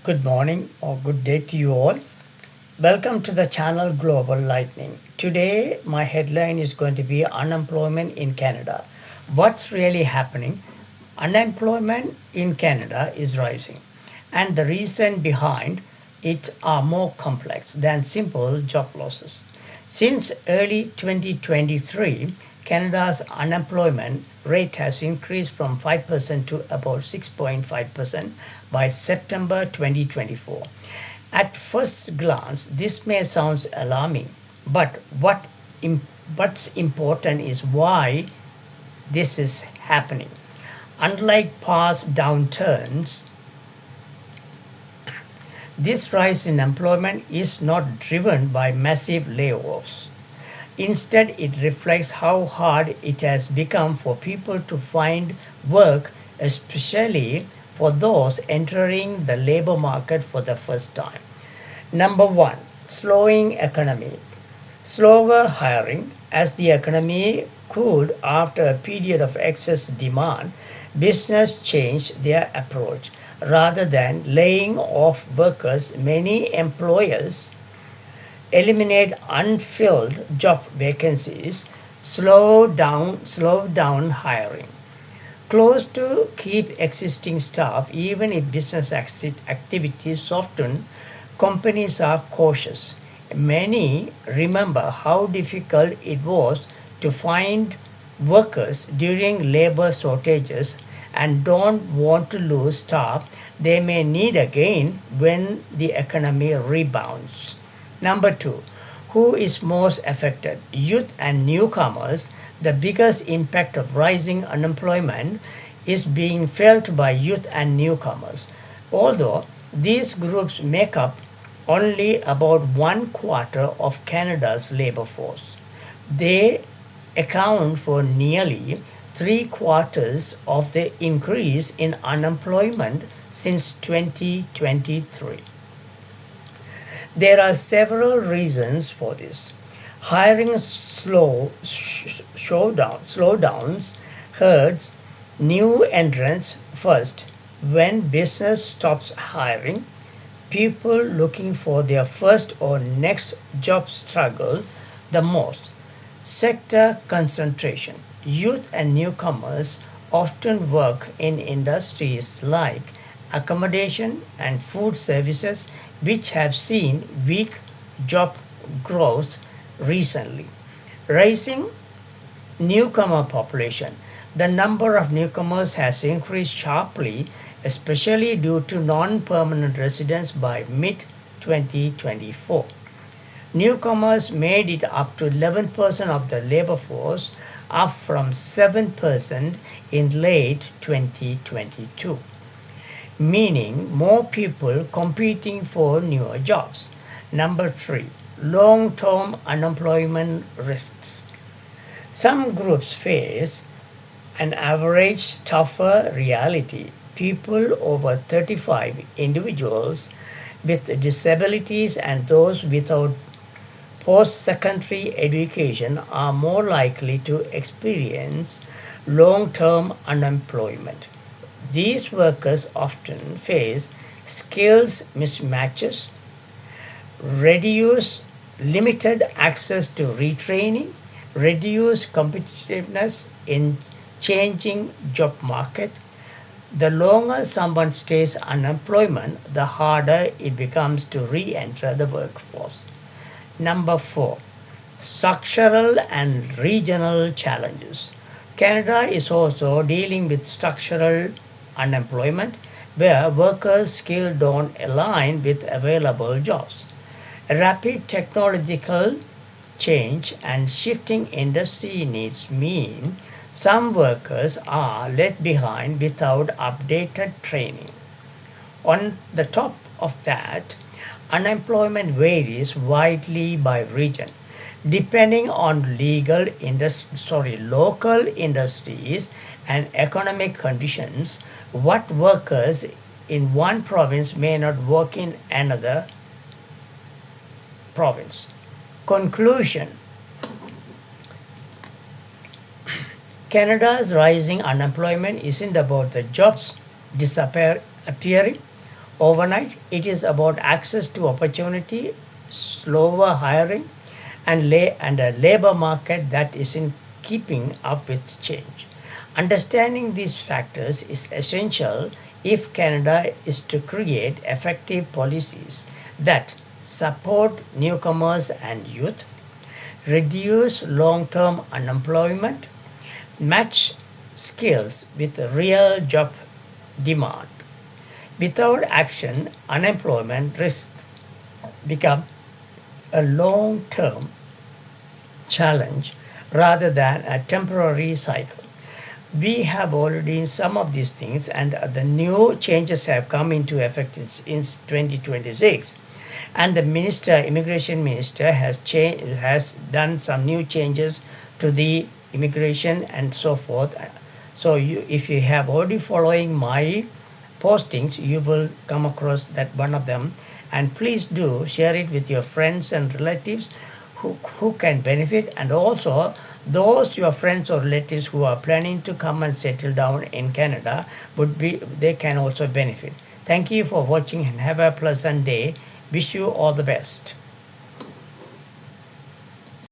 Good morning or good day to you all. Welcome to the channel Global Lightning. Today, my headline is going to be Unemployment in Canada. What's really happening? Unemployment in Canada is rising, and the reason behind it are more complex than simple job losses. Since early 2023, Canada's unemployment rate has increased from 5% to about 6.5% by September 2024. At first glance, this may sound alarming, but what's important is why this is happening. Unlike past downturns, this rise in employment is not driven by massive layoffs. Instead, it reflects how hard it has become for people to find work, especially for those entering the labor market for the first time. Number one, slowing economy. Slower hiring as the economy cooled after a period of excess demand, business changed their approach. Rather than laying off workers, many employers eliminate unfilled job vacancies, slow down hiring. Close to keep existing staff even if business activities soften, companies are cautious. Many remember how difficult it was to find workers during labor shortages and don't want to lose staff they may need again when the economy rebounds. Number two, who is most affected? Youth and newcomers. The biggest impact of rising unemployment is being felt by youth and newcomers. Although these groups make up only about one quarter of Canada's labor force, they account for nearly three quarters of the increase in unemployment since 2023. There are several reasons for this. Hiring slowdowns hurts new entrants first. When business stops hiring, people looking for their first or next job struggle the most. Sector concentration. Youth and newcomers often work in industries like accommodation and food services, which have seen weak job growth recently. Rising newcomer population. The number of newcomers has increased sharply, especially due to non permanent residents by mid 2024. Newcomers made it up to 11% of the labor force, up from 7% in late 2022, meaning more people competing for newer jobs. Number three, long term unemployment risks. Some groups face an average tougher reality. People over 35, individuals with disabilities, and those without post secondary education are more likely to experience long term unemployment. These workers often face skills mismatches, reduced limited access to retraining, reduced competitiveness in changing job market. The longer someone stays unemployment, the harder it becomes to re-enter the workforce. Number four, structural and regional challenges. Canada is also dealing with structural unemployment where workers' skills don't align with available jobs. Rapid technological change and shifting industry needs mean some workers are left behind without updated training. On the top of that, unemployment varies widely by region. Depending on local industries and economic conditions, what workers in one province may not work in another province. Conclusion. Canada's rising unemployment isn't about the jobs disappearing overnight. It is about access to opportunity, slower hiring, and a labor market that isn't keeping up with change. Understanding these factors is essential if Canada is to create effective policies that support newcomers and youth, reduce long term unemployment, match skills with real job demand. Without action, unemployment risk become a long-term challenge rather than a temporary cycle. We have already some of these things, and the new changes have come into effect in 2026. And the immigration minister, has done some new changes to the immigration and so forth. So if you have already following my postings, you will come across that one of them. And please do share it with your friends and relatives who can benefit, and also those your friends or relatives who are planning to come and settle down in Canada they can also benefit. Thank you for watching and have a pleasant day. Wish you all the best.